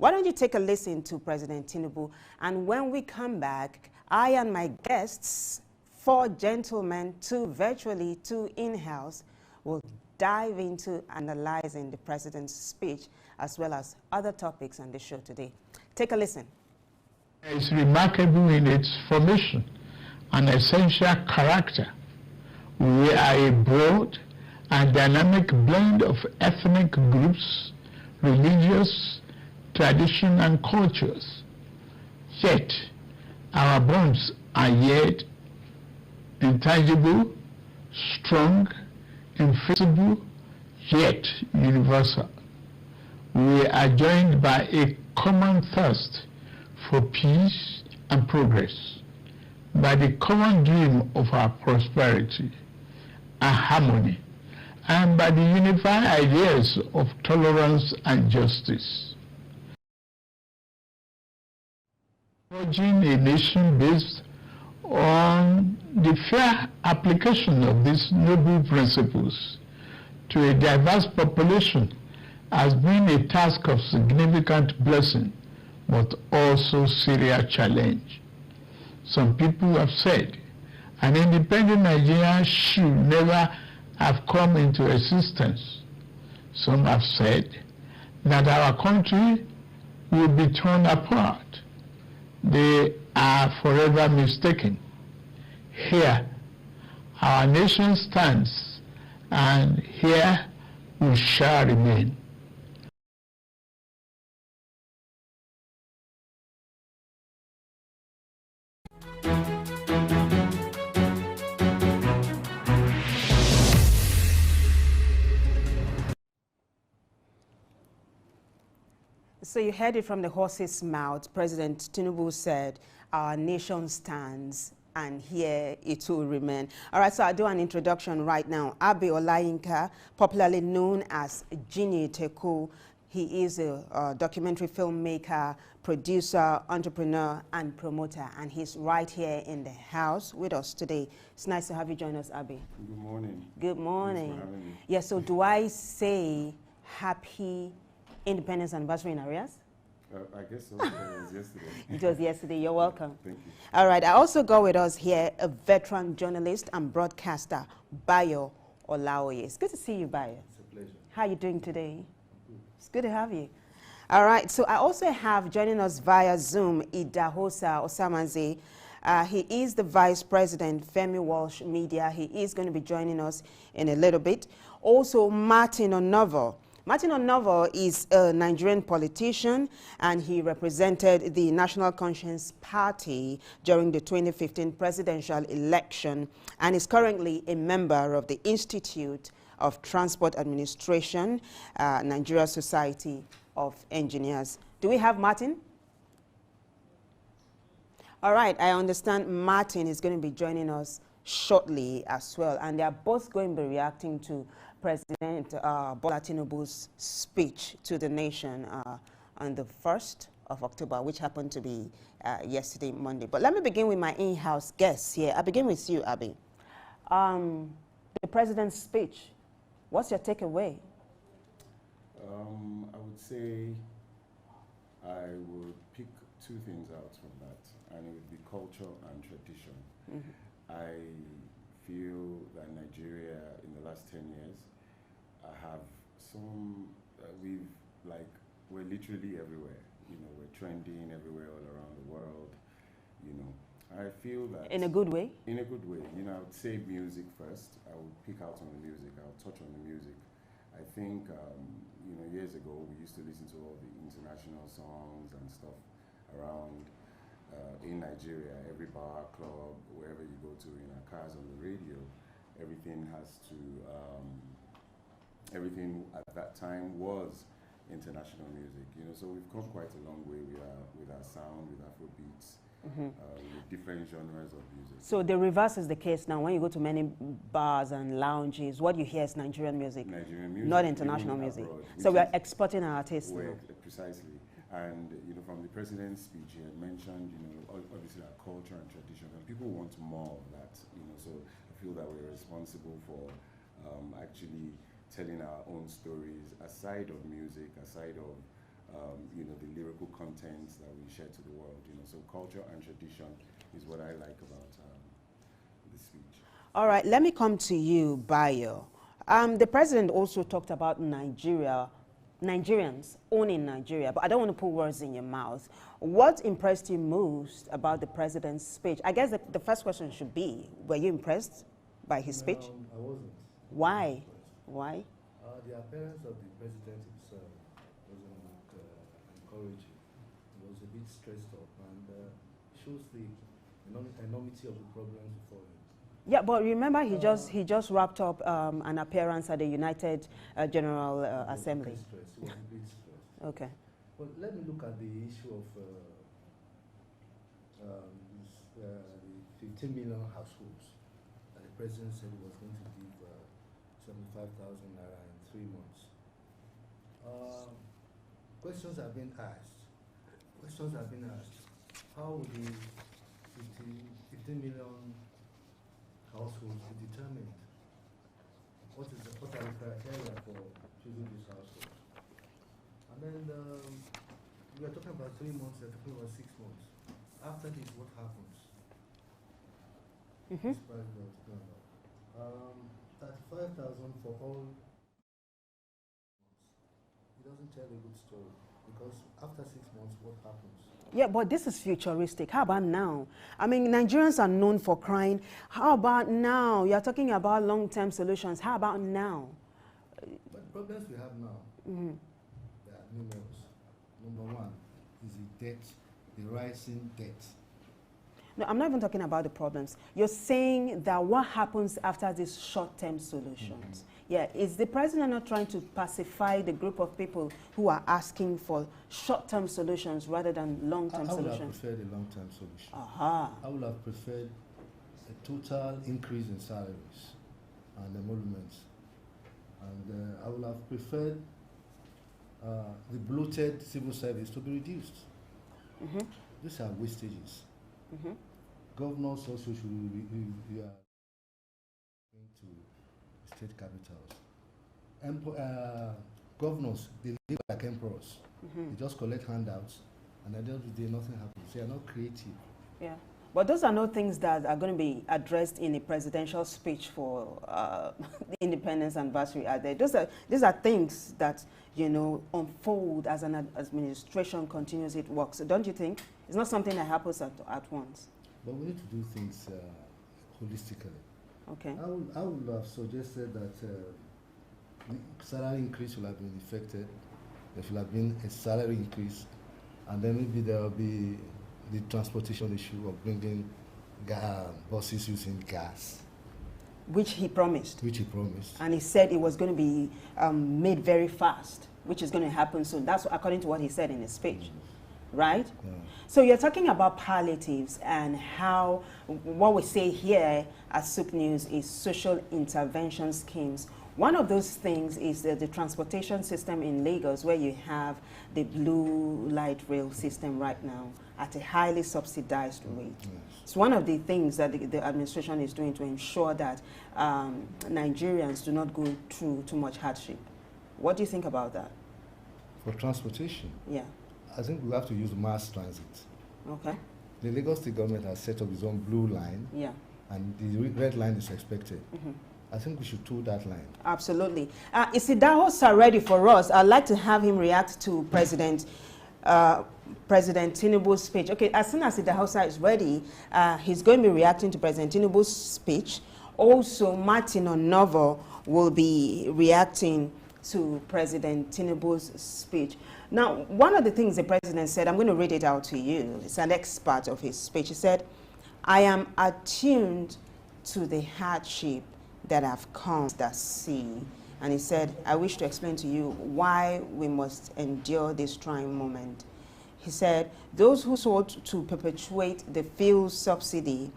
Why don't you take a listen to President Tinubu? And when we come back, I and my guests, 4 gentlemen, 2 virtually, 2 in-house, will dive into analyzing the president's speech as well as other topics on the show today. Take a listen. It's remarkable in its formation, an essential character. We are a broad and dynamic blend of ethnic groups, religious, tradition and cultures. Yet, our bonds are yet intangible, strong, invisible, yet universal. We are joined by a common thirst for peace and progress, by the common dream of our prosperity and harmony, and by the unified ideas of tolerance and justice. Forging a nation based on the fair application of these noble principles to a diverse population has been a task of significant blessing, but also serious challenge. Some people have said an independent Nigeria should never have come into existence. Some have said that our country will be torn apart. They are forever mistaken. Here, our nation stands, and here we shall remain. So you heard it from the horse's mouth. President Tinubu said, our nation stands and here it will remain. All right, so I'll do an introduction right now. Abe Olayinka, popularly known as Genie Teku. He is a documentary filmmaker, producer, entrepreneur, and promoter. And he's right here in the house with us today. It's nice to have you join us, Abe. Good morning. Good morning. Thanks for having me. Yeah, so do I say happy Independence Anniversary in arrears? I guess so. It was yesterday. It was yesterday. You're welcome. Thank you. All right. I also got with us here a veteran journalist and broadcaster, Bayo Olaoye. It's good to see you, Bayo. It's a pleasure. How are you doing today? It's good to have you. All right. So I also have joining us via Zoom, Idahosa Osamaze. He is the Vice President, Femi Walsh Media. He is going to be joining us in a little bit. Also, Martin Onovo. Martin Onovo is a Nigerian politician, and he represented the National Conscience Party during the 2015 presidential election, and is currently a member of the Institute of Transport Administration, Nigeria Society of Engineers. Do we have Martin? All right, I understand Martin is going to be joining us shortly as well, and they are both going to be reacting to President Bola Tinubu's speech to the nation on the 1st of October, which happened to be yesterday, Monday. But let me begin with my in-house guests here. I'll begin with you, Abby. The president's speech, what's your takeaway? I would say I would pick 2 things out from that, and it would be culture and tradition. Mm-hmm. I feel that Nigeria in the last 10 years have some, we're literally everywhere. You know, we're trending everywhere all around the world. You know, I feel that... In a good way? In a good way. You know, I would say music first. I would pick out on the music. I'll touch on the music. I think, you know, years ago we used to listen to all the international songs and stuff around in Nigeria, every bar, club, wherever you go to, in our cars, on the radio, everything has to, everything at that time was international music, you know, so we've come quite a long way with our sound, with Afro beats, with different genres of music. So the reverse is the case now. When you go to many bars and lounges, what you hear is Nigerian music, not international music. Abroad, so we are exporting our taste. Precisely. And, you know, from the president's speech, he had mentioned, you know, obviously our culture and tradition, and people want more of that, you know, so I feel that we're responsible for actually telling our own stories aside of music, aside of you know, the lyrical contents that we share to the world, you know. So culture and tradition is what I like about the speech. All right, let me come to you, Bayo. The president also talked about Nigerians owning Nigeria, but I don't want to put words in your mouth. What impressed you most about the president's speech? I guess the first question should be, were you impressed by his speech? I wasn't. Why? Why? The appearance of the president himself wasn't encouraging. He was a bit stressed up and shows the enormity of the problems before him. Yeah, but remember he just wrapped up an appearance at the United General Assembly. He was a bit stressed. Okay. But let me look at the issue of the 15 million households that the president said he was going to give 75,000 naira in 3 months. Questions have been asked. How will the 15 million households be determined? What are the criteria for choosing these households? And then we are talking about 3 months, we are talking about 6 months. After this, what happens? Mm-hmm. 35,000 for all. It doesn't tell a good story because after 6 months, what happens? Yeah, but this is futuristic. How about now? I mean, Nigerians are known for crying. How about now? You're talking about long-term solutions. How about now? But problems we have now, there are numerous. Number one is the debt, the rising debt. No, I'm not even talking about the problems. You're saying that what happens after these short-term solutions? Yeah, is the president not trying to pacify the group of people who are asking for short-term solutions rather than long-term solutions? I would have preferred a long-term solution. I would have preferred a total increase in salaries and emoluments. And I would have preferred the bloated civil service to be reduced. These are wastages. Governors also should be going to state capitals. Governors, they live like emperors. They just collect handouts, and at the end of the day, nothing happens. They are not creative. Yeah, but those are not things that are going to be addressed in a presidential speech for the independence anniversary, are they? These are things that, you know, unfold as an administration continues its work. So don't you think? It's not something that happens at once. But we need to do things holistically. Okay. I would have suggested that the salary increase will have been effected. There should have been a salary increase, and then maybe there will be the transportation issue of bringing buses using gas. Which he promised. And he said it was going to be made very fast, which is going to happen soon. That's according to what he said in his speech. Right? Yeah. So you're talking about palliatives and how what we say here at Soup News is social intervention schemes. One of those things is the transportation system in Lagos, where you have the blue light rail system right now at a highly subsidized rate. Yes. It's one of the things that the administration is doing to ensure that Nigerians do not go through too much hardship. What do you think about that? For transportation? Yeah. I think we have to use mass transit. Okay. The Lagos State government has set up its own blue line. Yeah. And the red line is expected. I think we should tool that line. Absolutely. Is Idahosa ready for us? I'd like to have him react to President Tinubu's speech. Okay, as soon as Idahosa is ready, he's going to be reacting to President Tinubu's speech. Also, Martin Onovo will be reacting to President Tinubu's speech. Now, one of the things the president said, I'm going to read it out to you. It's an excerpt of his speech. He said, "I am attuned to the hardship that have come to the sea." And he said, "I wish to explain to you why we must endure this trying moment." He said, "Those who sought to perpetuate the fuel subsidy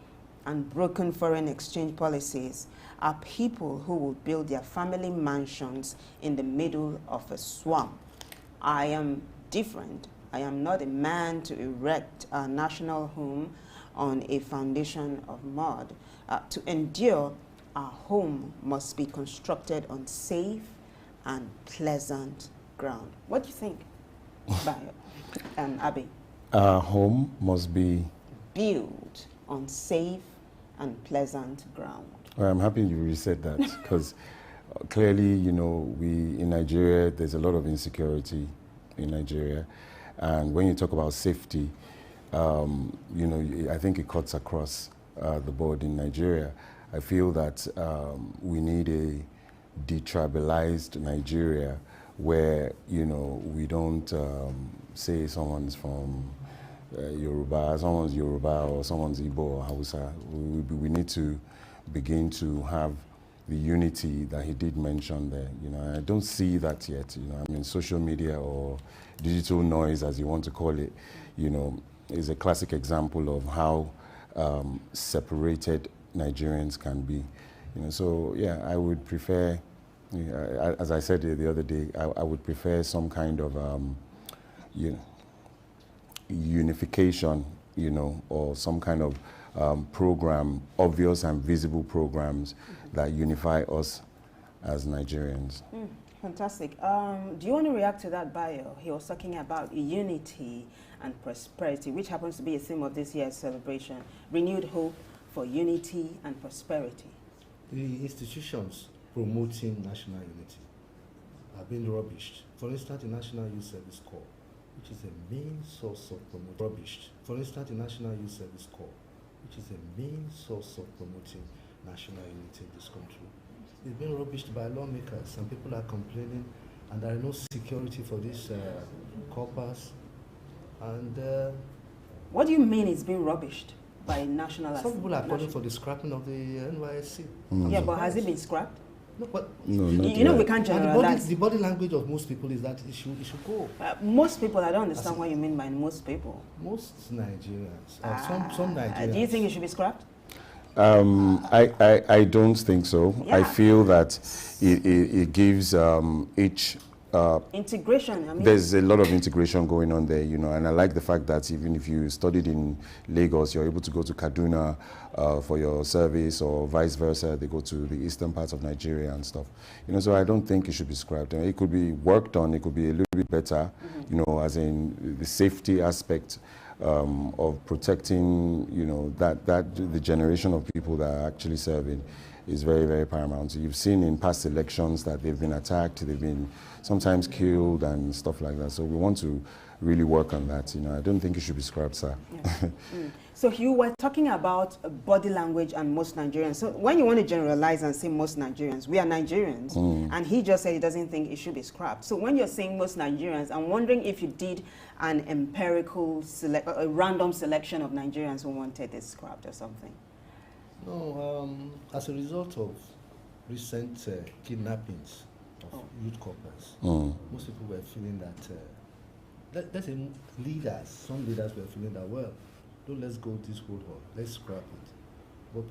and broken foreign exchange policies are people who will build their family mansions in the middle of a swamp. I am different. I am not a man to erect a national home on a foundation of mud. To endure, our home must be constructed on safe and pleasant ground." What do you think? Bayo and Abi? Our home must be... Built on safe and pleasant ground. Well, I'm happy you said that, because clearly, you know, in Nigeria, there's a lot of insecurity in Nigeria. And when you talk about safety, you know, I think it cuts across the board in Nigeria. I feel that we need a detribalized Nigeria where, you know, we don't say someone's from Yoruba, someone's Yoruba or someone's Igbo or Hausa. We need to begin to have the unity that he did mention there. You know, I don't see that yet. You know, I mean, social media or digital noise, as you want to call it, you know, is a classic example of how separated Nigerians can be. You know, so yeah, I would prefer, as I said the other day, I would prefer some kind of you know, unification, you know, or some kind of program, obvious and visible programs that unify us as Nigerians. Fantastic. Do you want to react to that bio? He was talking about unity and prosperity, which happens to be a theme of this year's celebration. Renewed hope for unity and prosperity. The institutions promoting national unity have been rubbished. For instance, the National Youth Service Corps, which is a main source of promoting rubbished. For instance, the National Youth Service Corps, which is a main source of promoting national unity in this country. It's been rubbished by lawmakers, and people are complaining, and there is no security for these corpers. And what do you mean it's been rubbished by national? Some people are calling for the scrapping of the NYSC. Yeah, but has it been scrapped? No, but No, not you know, yet. we can't generalize. the body language of most people is that it should go. Most people, I don't understand what you mean by most people. Most Nigerians, some Nigerians. Do you think it should be scrapped? I don't think so. Yeah. I feel that it gives each... Integration, I mean. There's a lot of integration going on there, you know, and I like the fact that even if you studied in Lagos, you're able to go to Kaduna for your service, or vice versa. They go to the eastern parts of Nigeria and stuff. You know, so I don't think it should be scrapped. It could be worked on. It could be a little bit better, you know, as in the safety aspect of protecting, you know, that the generation of people that are actually serving is very, very paramount. So you've seen in past elections that they've been attacked, they've been sometimes killed and stuff like that. So we want to really work on that. You know, I don't think it should be scrapped, sir. Yeah. So you were talking about body language and most Nigerians. So when you want to generalize and say most Nigerians, we are Nigerians, and he just said he doesn't think it should be scrapped. So when you're saying most Nigerians, I'm wondering if you did an empirical a random selection of Nigerians who wanted it scrapped or something. No, as a result of recent kidnappings of youth corpers, most people were feeling that, let's say some leaders were feeling that, well, don't let's go this road, let's scrap it. But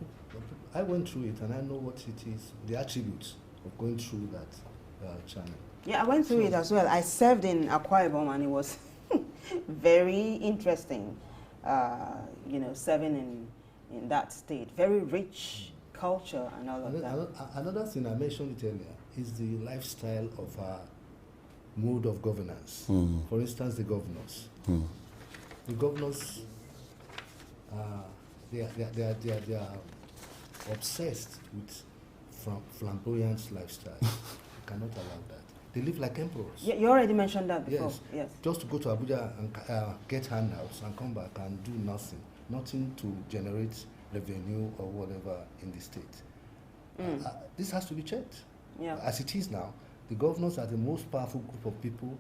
I went through it and I know what it is, the attributes of going through that channel. Yeah, I went through it as well. I served in Akwa Ibom and it was very interesting, you know, serving in that state. Very rich culture and all of that. Another thing, I mentioned it earlier, is the lifestyle of our mode of governance. For instance, the governors. The governors, they are obsessed with flamboyant lifestyle. You cannot allow that. They live like emperors. Yeah, you already mentioned that before. Yes. Just to go to Abuja and get handouts and come back and do nothing to generate revenue or whatever in the state. This has to be checked. Yeah. As it is now, the governors are the most powerful group of people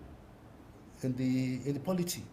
in the polity.